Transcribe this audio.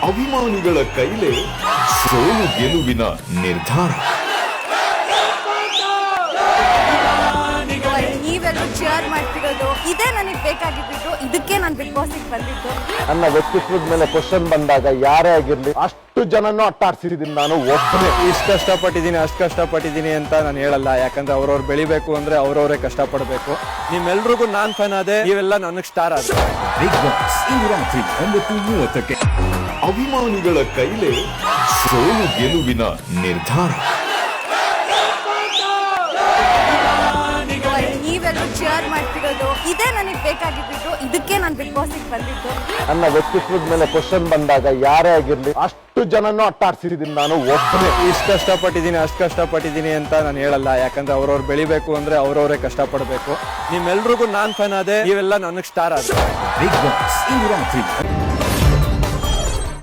ಅಭಿಮಾನಿಗಳ ಕೈಲೇ ಸೋಲು ಗೆಲುವಿನ ನಿರ್ಧಾರ. ನೀವೆಲ್ಲರೂ ಚೇರ್ ಮಾಡ್ತಿರೋದು ಇದೇ ನನಗೆ ಬೇಕಾಗಿದ್ದು. ಇದಕ್ಕೆ ನಾನು ಬಿಗ್ ಬಾಸ್ ಬಂದಿದ್ದು. ನನ್ನ ವ್ಯಕ್ತಿತ್ವದ ಮೇಲೆ ಕ್ವಶನ್ ಬಂದಾಗ ಯಾರೇ ಆಗಿರ್ಲಿ ಅಷ್ಟು ಜನನೂ ಅಟ್ಟಾಡ್ಸಿದ್ದೀನಿ ನಾನು ಒಬ್ಬನೇ. ಇಷ್ಟು ಕಷ್ಟಪಟ್ಟಿದ್ದೀನಿ ಅಷ್ಟು ಕಷ್ಟಪಟ್ಟಿದ್ದೀನಿ ಅಂತ ನಾನು ಹೇಳಲ್ಲ. ಯಾಕಂದ್ರೆ ಅವ್ರವ್ರು ಬೆಳಿಬೇಕು ಅಂದ್ರೆ ಅವ್ರವರೇ ಕಷ್ಟಪಡಬೇಕು. ನಿಮ್ಮೆಲ್ರಿಗೂ ನಾನ್ ಫ್ಯಾನ್ ಆದೆ, ನೀವೆಲ್ಲ ನನಗೆ ಸ್ಟಾರ್ ಆದ. ಬಿಗ್ ಬಾಸ್ ಇಂದು ರಾತ್ರಿ 9:30ಕ್ಕೆ. ಅಭಿಮಾನಿಗಳ ಕೈಲೇ ಸೋಲು ಗೆಲುವಿನ ನಿರ್ಧಾರ. ನೀವೆಲ್ಲರೂ ಚೇರ್ ಮಾಡ್ತಿರೋದು ಇದೇ ನನಗೆ ಬೇಕಾಗಿದ್ದು. ಇದಕ್ಕೆ ನಾನು ಬಿಗ್ ಬಾಸ್ ಬಂದಿದ್ದು. ನನ್ನ ವ್ಯಕ್ತಿತ್ವದ ಮೇಲೆ ಕ್ವಶನ್ ಬಂದಾಗ ಯಾರೇ ಆಗಿರ್ಲಿ ಅಷ್ಟು ಜನನೂ ಅಟ್ಟಾಡ್ಸಿದ್ದೀನಿ ನಾನು ಒಬ್ಬನೇ. ಇಷ್ಟು ಕಷ್ಟಪಟ್ಟಿದ್ದೀನಿ ಅಷ್ಟು ಕಷ್ಟಪಟ್ಟಿದ್ದೀನಿ ಅಂತ ನಾನು ಹೇಳಲ್ಲ. ಯಾಕಂದ್ರೆ ಅವ್ರವ್ರು ಬೆಳಿಬೇಕು ಅಂದ್ರೆ ಅವ್ರವರೇ ಕಷ್ಟಪಡಬೇಕು. ನಿಮ್ಮೆಲ್ರಿಗೂ ನಾನ್ ಫ್ಯಾನ್ ಆದೆ, ನೀವೆಲ್ಲ ನನಗೆ ಸ್ಟಾರ್ ಆದ. ಬಿಗ್ ಬಾಸ್ ಇಂದು ರಾತ್ರಿ